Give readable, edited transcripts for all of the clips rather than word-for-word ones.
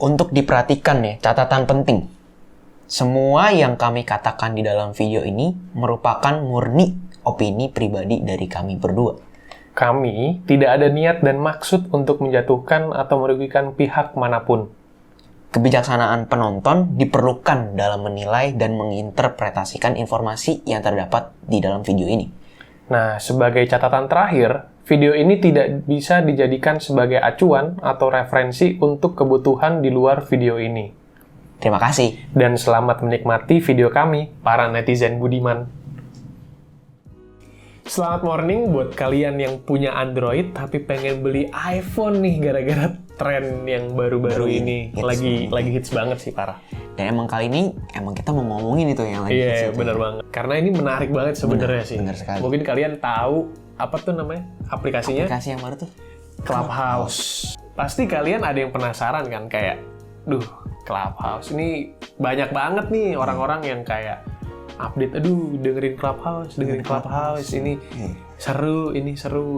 Untuk diperhatikan ya, catatan penting. Semua yang kami katakan di dalam video ini merupakan murni opini pribadi dari kami berdua. Kami tidak ada niat dan maksud untuk menjatuhkan atau merugikan pihak manapun. Kebijaksanaan penonton diperlukan dalam menilai dan menginterpretasikan informasi yang terdapat di dalam video ini. Nah, sebagai catatan terakhir, video ini tidak bisa dijadikan sebagai acuan atau referensi untuk kebutuhan di luar video ini. Terima kasih. Dan selamat menikmati video kami, para netizen budiman. Selamat morning buat kalian yang punya Android tapi pengen beli iPhone nih gara-gara tren yang baru-baru ini. Lagi hits banget sih, parah. Dan emang kali ini kita mau ngomongin itu yang lagi hits. Iya, bener banget. Karena ini menarik banget sebenarnya sih. Bener sekali. Mungkin kalian tahu apa tuh namanya aplikasinya? Aplikasi yang baru tuh Clubhouse. Pasti kalian ada yang penasaran kan kayak, Clubhouse ini banyak banget nih orang-orang yang kayak update, dengerin Clubhouse, ini seru,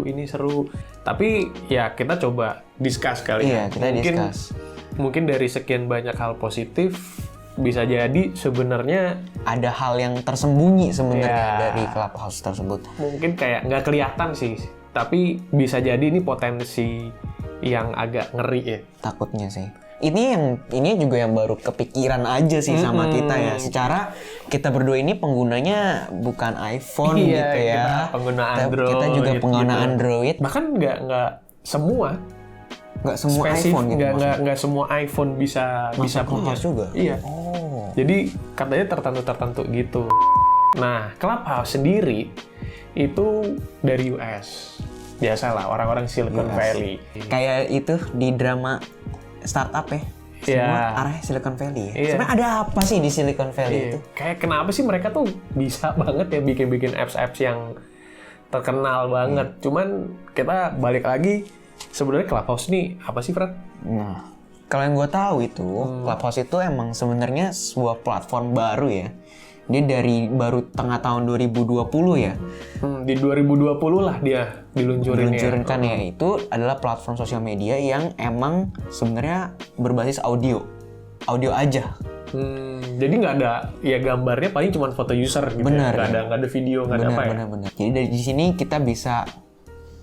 ini seru. Tapi ya kita coba discuss kali ya. Kita discuss. Mungkin dari sekian banyak hal positif bisa jadi sebenarnya ada hal yang tersembunyi sebenarnya dari Clubhouse tersebut. Mungkin kayak nggak kelihatan sih, tapi bisa jadi ini potensi yang agak ngeri ya. Takutnya sih. Ini juga yang baru kepikiran aja sih sama kita ya. Secara kita berdua ini penggunanya bukan iPhone gitu ya. Kita pengguna Android. Kita juga pengguna Android. Bahkan nggak semua. Nggak semua iPhone gitu. Nggak semua iPhone bisa punya juga. Iya. Jadi katanya tertentu gitu. Nah, Clubhouse sendiri itu dari US. Biasalah orang-orang Silicon Valley. Kayak itu di drama startup ya. Semua arahnya Silicon Valley ya. Sebenarnya ada apa sih di Silicon Valley itu? Kayak kenapa sih mereka tuh bisa banget ya bikin apps yang terkenal banget. Cuman kita balik lagi, sebenarnya Clubhouse ini apa sih, Fred? Nah, kalau yang gue tahu itu, Clubhouse itu emang sebenarnya sebuah platform baru ya. Dia dari baru tengah tahun 2020 ya. Di 2020 lah dia diluncurkan ya. Itu adalah platform sosial media yang emang sebenarnya berbasis audio aja. Jadi nggak ada ya gambarnya, paling cuma foto user gitu. Bener, nggak ada video, nggak ada apa ya. Bener. Jadi dari di sini kita bisa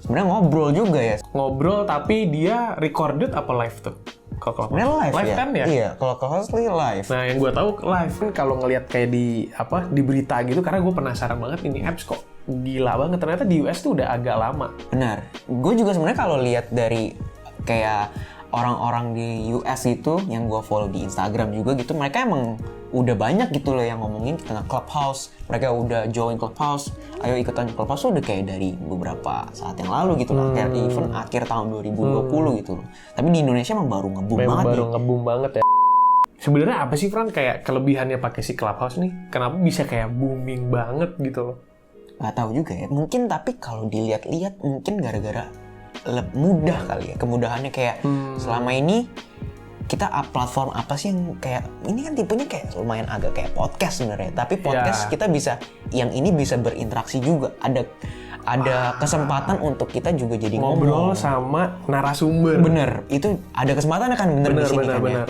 sebenarnya ngobrol juga ya. Ngobrol tapi dia recorded apa live tuh? Live ya? Kan ya? Iya, kalau Clubhouse live. Nah, yang gue tahu live kan kalau ngelihat kayak di berita gitu, karena gue penasaran banget ini apps kok gila banget. Ternyata di US tuh udah agak lama. Benar. Gue juga sebenarnya kalau lihat dari kayak orang-orang di US itu yang gue follow di Instagram juga gitu, mereka emang udah banyak gitu loh yang ngomongin tentang Clubhouse. Mereka udah join Clubhouse, ayo ikutan Clubhouse udah kayak dari beberapa saat yang lalu gitu loh. Even akhir tahun 2020 gitu loh. Tapi di Indonesia emang baru nge-boom banget. Ya. Sebenarnya apa sih, Fran, kayak kelebihannya pakai si Clubhouse nih? Kenapa bisa kayak booming banget gitu loh? Gak tahu juga ya. Mungkin tapi kalau dilihat-lihat mungkin gara-gara mudah kali ya. Kemudahannya kayak selama ini kita platform apa sih yang kayak ini kan tipenya kayak lumayan agak kayak podcast sebenarnya, tapi podcast kita bisa yang ini bisa berinteraksi juga, ada kesempatan untuk kita juga jadi ngobrol sama narasumber. Bener, itu ada kesempatan kan di sini kan ya.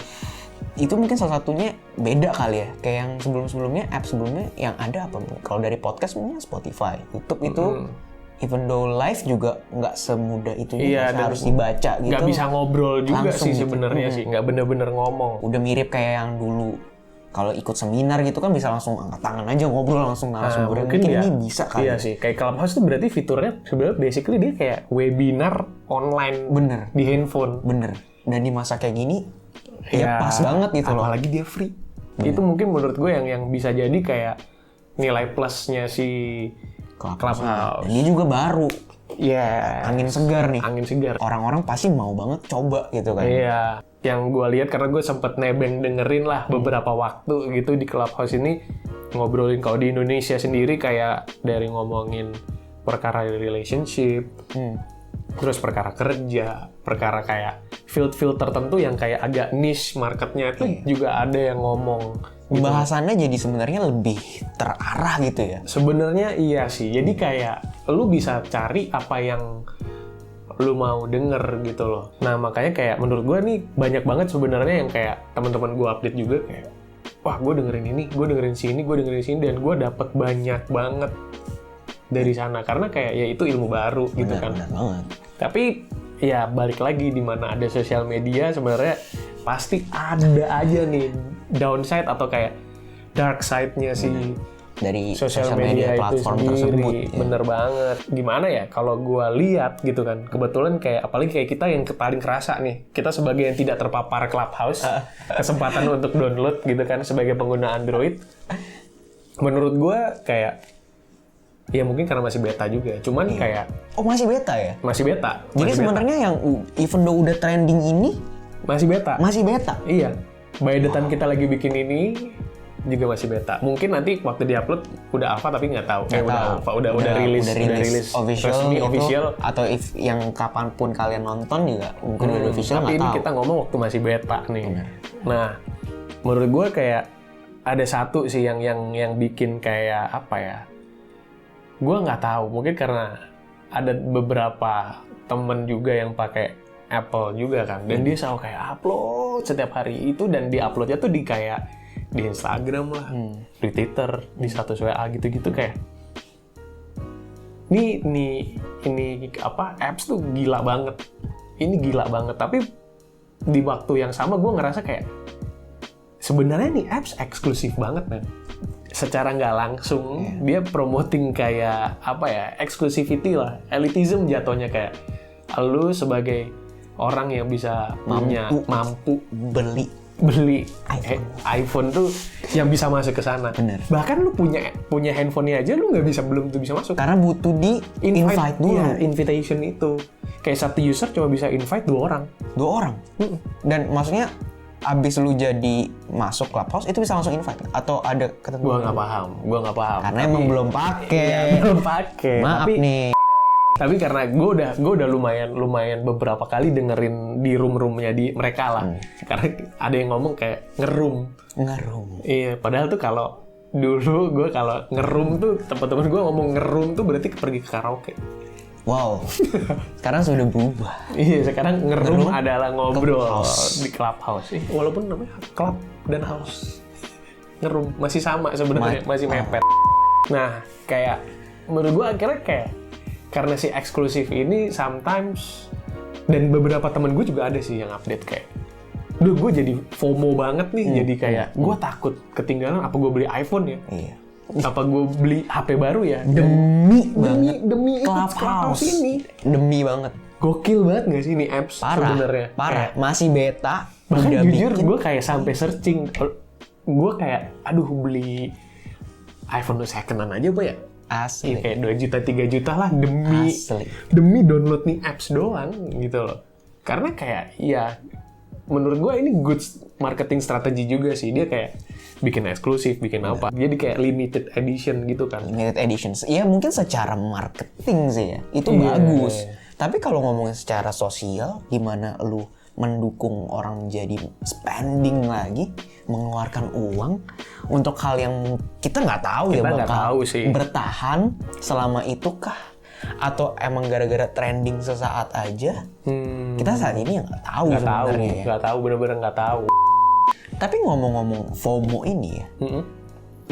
Itu mungkin salah satunya beda kali ya, kayak yang sebelumnya apps sebelumnya yang ada apa? Kalau dari podcast mungkin Spotify, YouTube itu even though live juga nggak semudah itu harus dibaca gitu. Nggak bisa ngobrol juga langsung sih sebenarnya sih, nggak bener-bener ngomong. Udah mirip kayak yang dulu kalau ikut seminar gitu kan bisa langsung angkat tangan aja ngobrol langsung narasumber. Mungkin ini bisa kali. Iya sih, kayak Clubhouse itu berarti fiturnya sebenarnya basically dia kayak webinar online. Bener. Di handphone. Bener. Dan di masa kayak gini ya pas banget gitu loh. Apalagi dia free. Itu mungkin menurut gue yang bisa jadi kayak nilai plusnya si Clubhouse. Ini juga baru. Iya. Angin segar nih. Angin segar. Orang-orang pasti mau banget coba gitu kan. Iya. Yang gue lihat karena gue sempet nebeng dengerin lah beberapa waktu gitu di Clubhouse ini, ngobrolin kalau di Indonesia sendiri kayak dari ngomongin perkara relationship, terus perkara kerja, perkara kayak field tertentu yang kayak agak niche marketnya itu juga ada yang ngomong. Pembahasannya jadi sebenarnya lebih terarah gitu ya. Sebenarnya iya sih. Jadi kayak lu bisa cari apa yang lu mau denger gitu loh. Nah makanya kayak menurut gue nih banyak banget sebenarnya yang kayak teman-teman gue update juga kayak, wah gue dengerin ini, gue dengerin sini, dan gue dapet banyak banget dari sana karena kayak ya itu ilmu baru gitu kan. Benar banget. Tapi ya balik lagi di mana ada sosial media sebenarnya pasti ada aja nih downside atau kayak dark side-nya si dari sosial media platform itu sendiri. tersebut. Bener banget. Gimana ya kalau gue lihat gitu kan, kebetulan kayak apalagi kayak kita yang paling kerasa nih, kita sebagai yang tidak terpapar Clubhouse, kesempatan untuk download gitu kan sebagai pengguna Android, menurut gue kayak ya mungkin karena masih beta juga, cuman kayak Oh masih beta ya? masih beta. Jadi sebenarnya yang even though udah trending ini masih beta. masih beta. Iya. By the time kita lagi bikin ini juga masih beta. Mungkin nanti waktu diupload udah alpha tapi nggak tahu. Udah rilis official resmi itu, official. atau if yang kapanpun kalian nonton juga mungkin udah official Tapi nggak ini tahu. kita ngomong waktu masih beta nih. Nah, menurut gue kayak ada satu sih yang bikin kayak apa ya? Gue nggak tahu. Mungkin karena ada beberapa temen juga yang pakai Apple juga kan, dan dia selalu kayak upload setiap hari itu, dan di uploadnya tuh di kayak di Instagram lah, di Twitter, di status WA gitu-gitu kayak ini apa apps tuh gila banget, ini gila banget. Tapi di waktu yang sama gue ngerasa kayak sebenarnya nih apps eksklusif banget man. Secara nggak langsung dia promoting kayak apa ya, exclusivity lah, elitism jatuhnya, kayak lu sebagai orang yang bisa mampu beli iPhone tuh yang bisa masuk ke sana. Bener. Bahkan lu punya handphonenya aja lu belum bisa masuk. Karena butuh di invite dulu. Iya, invitation itu. Kayak satu user cuma bisa invite 2 orang. 2 orang. Dan maksudnya abis lu jadi masuk Clubhouse itu bisa langsung invite atau ada ketentuan? Gua nggak paham. Karena emang belum pakai. Iya, belum pakai. Maaf nih. Tapi karena gue udah lumayan beberapa kali dengerin di room-roomnya di mereka lah. Karena ada yang ngomong kayak ngeroom. Iya, padahal tuh kalau dulu gue kalau ngeroom tuh teman-teman gue ngomong ngeroom tuh berarti pergi ke karaoke. Wow. Sekarang sudah berubah. Iya, sekarang ngeroom Ngeroom adalah ngobrol Clubhouse. di Clubhouse. Walaupun namanya club dan house. Ngeroom masih sama sebenarnya, masih mepet. Nah, kayak menurut gue akhirnya kayak karena si eksklusif ini sometimes, dan beberapa temen gue juga ada sih yang update kayak, duh gue jadi FOMO banget nih, jadi kayak gue takut ketinggalan, apa gue beli iPhone ya, apa gue beli HP baru ya, demi Clubhouse ini, demi banget, gokil banget nggak sih ini apps sebenarnya, parah, masih beta, bahkan udah jujur bikin. gue kayak sampai searching, gue kayak aduh beli iPhone second-an aja Pak ya. Asli. Kayak 2 juta, 3 juta lah demi Asli. download nih apps doang gitu loh. Karena kayak ya menurut gue ini good marketing strategi juga sih. Dia kayak bikin eksklusif, bikin apa. Jadi kayak limited edition gitu kan. Limited editions. Iya mungkin secara marketing sih ya. Itu bagus. Tapi kalau ngomongin secara sosial, gimana lu mendukung orang menjadi spending lagi, mengeluarkan uang untuk hal yang kita nggak tahu Kita ya nggak bakal tahu sih. bertahan selama itu kah? Atau emang gara-gara trending sesaat aja? Kita saat ini nggak tahu sebenarnya ya. Nggak tahu, bener-bener nggak tahu. Tapi ngomong-ngomong FOMO ini ya,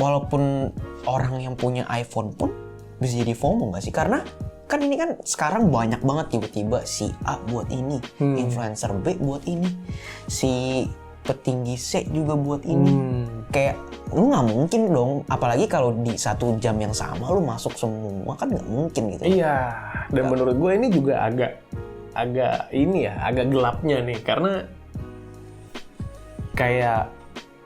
walaupun orang yang punya iPhone pun bisa jadi FOMO nggak sih? Karena kan ini kan sekarang banyak banget tiba-tiba si A buat ini, influencer B buat ini, si petinggi C juga buat ini. Kayak lu nggak mungkin dong, apalagi kalau di 1 jam yang sama lu masuk semua, kan nggak mungkin gitu. Iya, dan menurut gue ini juga agak ini ya, agak gelapnya nih, karena kayak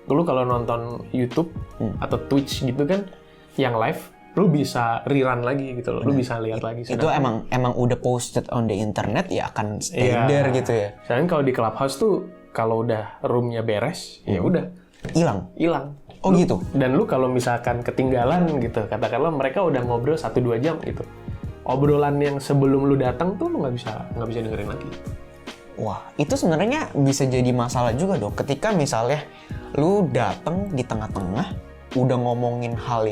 lu kalau nonton YouTube atau Twitch gitu kan, yang live lu bisa rerun lagi gitu loh, lu bisa lihat lagi. Itu emang udah posted on the internet ya akan stay there gitu ya. Sedangkan kalau di Clubhouse tuh kalau udah roomnya beres, ya udah hilang. Oh gitu. Dan lu kalau misalkan ketinggalan gitu, katakanlah mereka udah ngobrol 1-2 jam gitu, obrolan yang sebelum lu datang tuh lu nggak bisa dengerin lagi. Wah, itu sebenarnya bisa jadi masalah juga dong. Ketika misalnya lu datang di tengah-tengah, udah ngomongin hal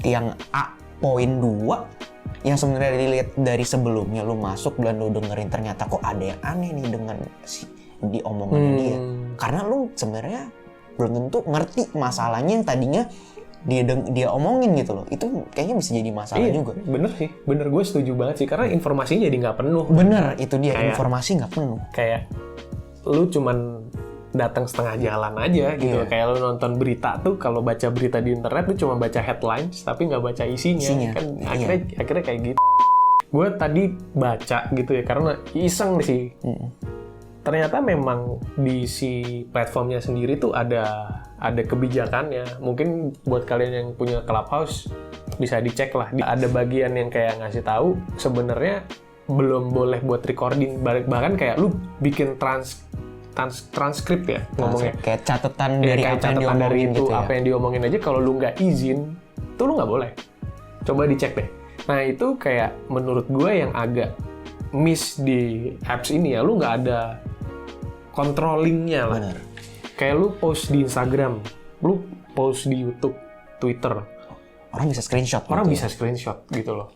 yang A poin 2, yang sebenarnya dilihat dari sebelumnya lu masuk dan lu dengerin ternyata kok ada yang aneh nih dengan di omongannya dia. Karena lu sebenarnya belum tentu ngerti masalahnya yang tadinya dia omongin gitu loh. Itu kayaknya bisa jadi masalah juga. Bener sih, bener, gue setuju banget sih karena informasinya jadi nggak penuh. Bener, itu dia, informasi nggak penuh. Kayak lu cuman datang setengah jalan aja gitu. Kayak lu nonton berita tuh, kalau baca berita di internet lu cuma baca headlines tapi nggak baca isinya. Kan akhirnya kayak gitu. Gue tadi baca gitu ya karena iseng sih. Ternyata memang di si platformnya sendiri tuh ada kebijakannya. Mungkin buat kalian yang punya Clubhouse bisa dicek lah. Ada bagian yang kayak ngasih tahu sebenarnya belum boleh buat recording. Bahkan kayak lu bikin transkrip ya ngomongnya. Kayak catatan dari kayak apa yang diomongin dari itu, gitu ya. apa yang diomongin aja kalau lu nggak izin, tuh lu nggak boleh. Coba dicek deh. Nah itu kayak menurut gue yang agak miss di apps ini ya, lu nggak ada controllingnya lah. Bener. Kayak lu post di Instagram, lu post di YouTube, Twitter, Orang bisa screenshot. bisa screenshot gitu loh.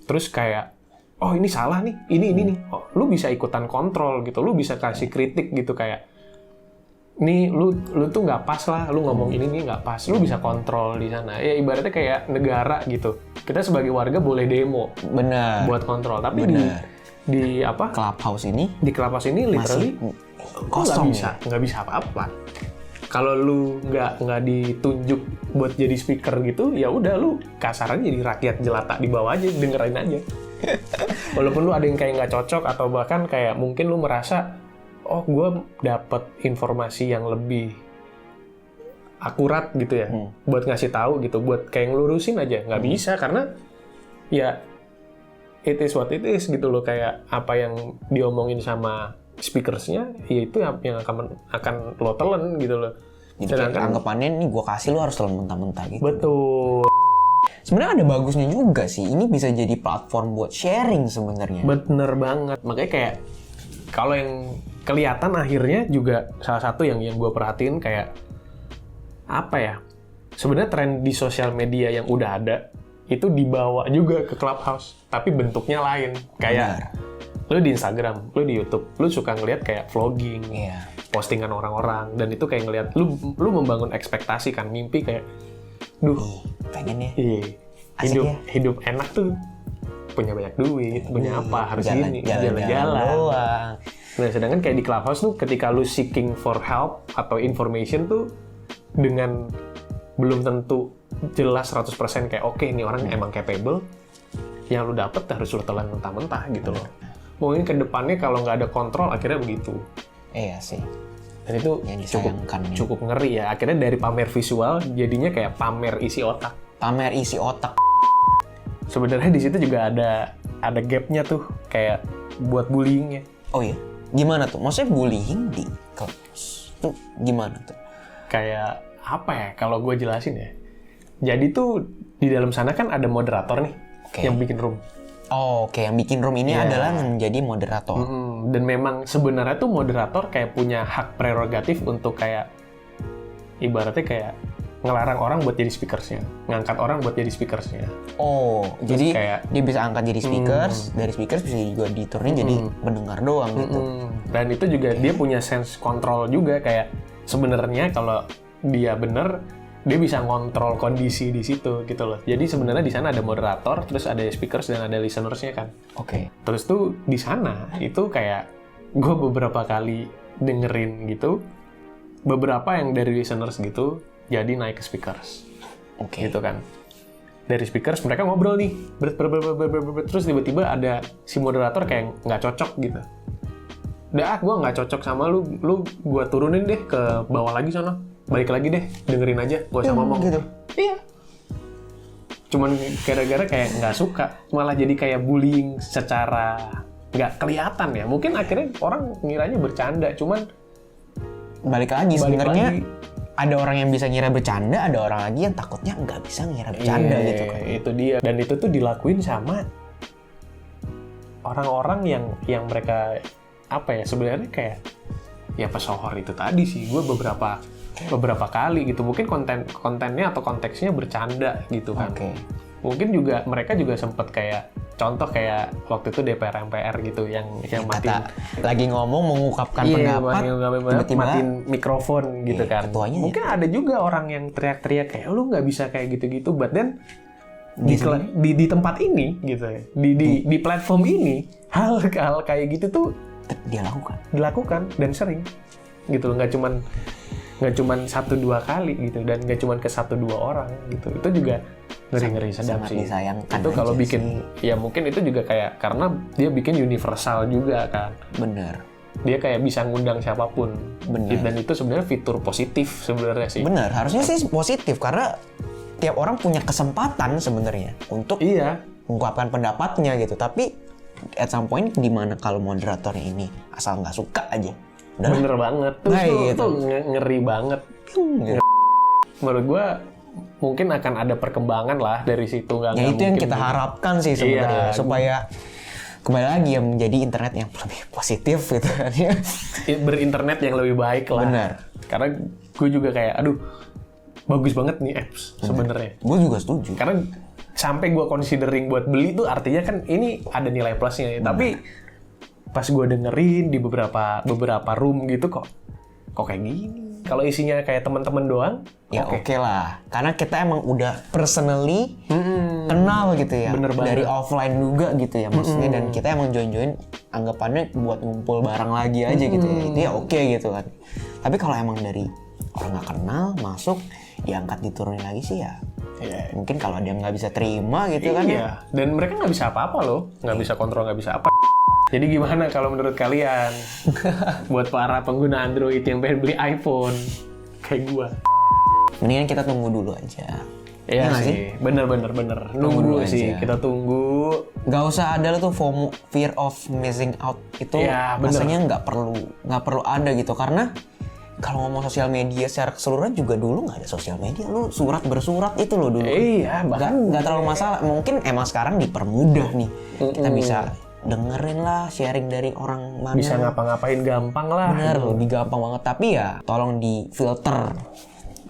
Terus kayak, oh ini salah nih, ini nih. Oh, lu bisa ikutan kontrol gitu, lu bisa kasih kritik gitu kayak, nih lu tuh nggak pas lah, lu ngomong ini nih nggak pas, lu bisa kontrol di sana. Ya ibaratnya kayak negara gitu. Kita sebagai warga boleh demo, Bener. buat kontrol, tapi di apa? Clubhouse ini Di Clubhouse ini literally kosong, nggak bisa apa-apa. Kalau lu nggak ditunjuk buat jadi speaker gitu, ya udah lu kasarannya jadi rakyat jelata di bawah aja, dengerin aja. Walaupun lu ada yang kayak nggak cocok atau bahkan kayak mungkin lu merasa, oh gue dapet informasi yang lebih akurat gitu ya, buat ngasih tahu gitu, buat kayak ngelurusin aja, nggak bisa karena ya it is what it is gitu loh. Kayak apa yang diomongin sama speakersnya, ya itu yang akan lo telan gitu loh. Jadi kayak anggapannya nih gue kasih lo harus telan mentah-mentah gitu. Betul. Sebenarnya ada bagusnya juga sih. Ini bisa jadi platform buat sharing sebenarnya. Bener banget. Makanya kayak kalau yang kelihatan akhirnya juga salah satu yang gue perhatiin kayak apa ya? Sebenarnya tren di sosial media yang udah ada itu dibawa juga ke Clubhouse, tapi bentuknya lain. Kayak lu di Instagram, lu di YouTube, lu suka ngeliat kayak vlogging, postingan orang-orang, dan itu kayak ngeliat lu membangun ekspektasi kan, mimpi kayak, pengen ya. Hidup enak tuh punya banyak duit, punya apa, harus ini, jalan-jalan doang. Nah, sedangkan kayak di Clubhouse tuh ketika lu seeking for help atau information tuh dengan belum tentu jelas 100% kayak oke, ini orang emang capable, yang lu dapet harus lu telan mentah-mentah gitu loh. Mungkin ke depannya kalau nggak ada kontrol akhirnya begitu. Iya sih. Dan itu cukup ngeri ya. Akhirnya dari pamer visual jadinya kayak pamer isi otak. Pamer isi otak. Sebenarnya di situ juga ada gapnya tuh kayak buat bullyingnya. Oh iya. Gimana tuh? Maksudnya bullying di Clubhouse tuh gimana tuh? Kayak apa ya? Kalau gue jelasin ya. Jadi tuh di dalam sana kan ada moderator nih yang bikin room. Oh, oke. Yang bikin room ini adalah menjadi moderator. Dan memang sebenarnya tuh moderator kayak punya hak prerogatif untuk kayak ibaratnya kayak ngelarang orang buat jadi speakersnya, ngangkat orang buat jadi speakersnya. Oh, terus jadi kayak dia bisa angkat jadi speakers, dari speakers bisa juga diturunin jadi pendengar doang gitu. Dan itu juga dia punya sense control juga kayak sebenarnya kalau dia bener dia bisa ngontrol kondisi di situ gitu loh. Jadi sebenarnya di sana ada moderator, terus ada speakers dan ada listeners-nya kan. Oke. Terus tuh di sana itu kayak gue beberapa kali dengerin gitu, beberapa yang dari listeners gitu jadi naik ke speakers. Gitu kan. Dari speakers mereka ngobrol nih, terus tiba-tiba ada si moderator kayak nggak cocok gitu. Udah gue nggak cocok sama lu gue turunin deh ke bawah lagi sana. Balik lagi deh, dengerin aja, gak usah ngomong. Gitu? Iya. Cuman gara-gara kayak nggak suka, malah jadi kayak bullying secara nggak kelihatan ya. Mungkin akhirnya orang ngiranya bercanda, cuman balik lagi sebenarnya ada orang yang bisa ngira bercanda, ada orang lagi yang takutnya nggak bisa ngira bercanda gitu kan. Itu dia. Dan itu tuh dilakuin sama orang-orang yang mereka apa ya sebenarnya kayak ya pesohor itu tadi sih. Gue beberapa kali gitu, mungkin kontennya atau konteksnya bercanda gitu kan. Mungkin juga mereka juga sempet kayak contoh kayak waktu itu DPR MPR gitu yang matiin lagi ngomong mengungkapkan iya, pendapat tiba-tiba matiin mikrofon gitu kan. ketuanya Mungkin ada juga orang yang teriak-teriak kayak lu nggak bisa kayak gitu-gitu, but then di tempat ini gitu ya, di platform ini hal kayak gitu tuh dia dilakukan dan sering gitu, nggak cuman 1-2 kali gitu, dan nggak cuman ke 1-2 orang gitu. Itu juga ngeri sedap sangat sih. disayangkan Itu kalau aja bikin sih. ya mungkin itu juga kayak karena dia bikin universal juga kan. Bener. Dia kayak bisa ngundang siapapun. Bener. Dan itu sebenarnya fitur positif sebenarnya sih. Bener, harusnya sih positif karena tiap orang punya kesempatan sebenarnya untuk Iya. mengungkapkan pendapatnya gitu. Tapi at some point di mana kalau moderatornya ini asal nggak suka aja, udah Bener banget. Nah, Tuh, gitu. tuh ngeri banget. gitu. Menurut gua mungkin akan ada perkembangan lah dari situ. Ya itu yang kita harapkan sih sebenarnya, Iya. supaya kembali lagi ya menjadi internet yang lebih positif gitu kan ya. Berinternet yang lebih baik lah. Benar. Karena gue juga kayak, aduh, bagus banget nih apps sebenarnya. Gue juga setuju. Karena sampai gue considering buat beli tuh artinya kan ini ada nilai plusnya. Tapi pas gue dengerin di beberapa room gitu kok kayak gini. Kalau isinya kayak teman-teman doang, Ya oke lah, karena kita emang udah personally kenal gitu ya, Bener banget. dari offline juga gitu ya maksudnya, dan kita emang join anggapannya buat ngumpul bareng lagi aja gitu ya, itu ya oke gitu kan. Tapi kalau emang dari orang nggak kenal masuk diangkat diturunin lagi sih ya, Iya. mungkin kalau dia nggak bisa terima gitu kan ya. Iya, dan mereka nggak bisa apa-apa loh, nggak bisa kontrol, nggak bisa apa. Jadi gimana kalau menurut kalian buat para pengguna Android yang pengen beli iPhone kayak gua? Mendingan kita tunggu dulu aja. Iya nggak sih, bener. Tunggu dulu Nunggu sih, aja. kita tunggu. Nggak usah ada tuh FOMO, fear of missing out itu, Iya, bener. rasanya nggak perlu ada gitu, karena kalau ngomong sosial media secara keseluruhan juga dulu nggak ada sosial media, lu bersurat itu loh dulu. Iya, bahkan nggak terlalu masalah, mungkin emang sekarang dipermudah nih, kita bisa dengerin lah sharing dari orang mana, bisa ngapa-ngapain gampang lah. bener lebih gampang banget. Tapi ya tolong di filter,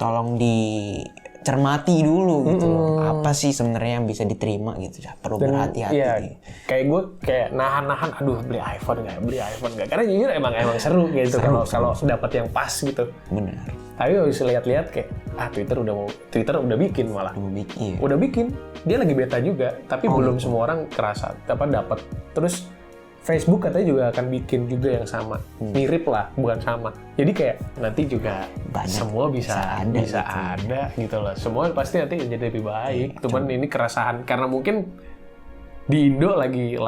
tolong dicermati dulu gitu loh. Apa sih sebenarnya yang bisa diterima gitu ya, perlu berhati-hati. Iya, kayak gue kayak nahan, aduh beli iPhone nggak, karena jujur emang seru gitu kalau dapat yang pas gitu. Bener. Tapi habis lihat-lihat kayak Twitter udah bikin malah. Iya. Udah bikin, dia lagi beta juga, tapi belum semua orang kerasa dapat. Terus Facebook katanya juga akan bikin juga yang sama, mirip lah, bukan sama. Jadi kayak nanti juga Banyak, semua bisa ada gitu loh. Semua pasti nanti jadi lebih baik. Cuman ini keresahan karena mungkin di Indo lagi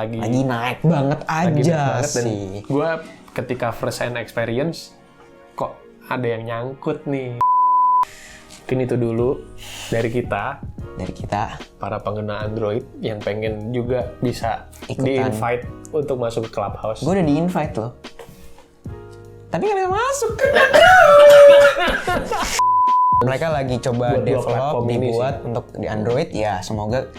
naik banget aja dan sih. gue ketika first hand experience kok ada yang nyangkut nih. Mungkin itu dulu dari kita para para pengguna Android yang pengen juga bisa Ikutan. di-invite untuk masuk ke Clubhouse. Gue udah di-invite loh, tapi nggak bisa masuk. Mereka lagi coba Buat dua develop, platform ini dibuat untuk di Android ya, semoga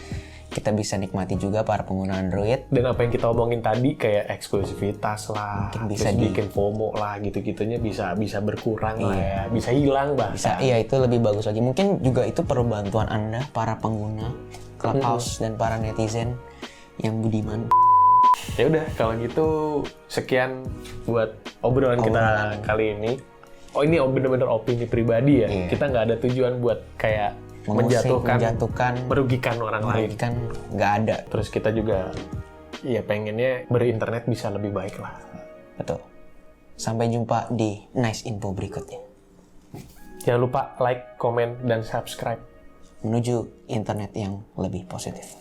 kita bisa nikmati juga para pengguna Android. Dan apa yang kita omongin tadi kayak eksklusivitas lah, Mungkin bisa terus bikin FOMO lah, gitu-gitunya bisa berkurang lah ya, bisa hilang bahkan. Iya, itu lebih bagus lagi. Mungkin juga itu perlu bantuan Anda para pengguna Clubhouse dan para netizen yang budiman. Ya udah, kalau gitu sekian buat obrolan kita kali ini. Oh, ini bener-bener opini pribadi ya. Iya. Kita nggak ada tujuan buat kayak menjatuhkan, merugikan orang lain. kan nggak ada. Terus kita juga ya pengennya berinternet bisa lebih baik lah. Betul. Sampai jumpa di nice info berikutnya. Jangan lupa like, komen, dan subscribe. Menuju internet yang lebih positif.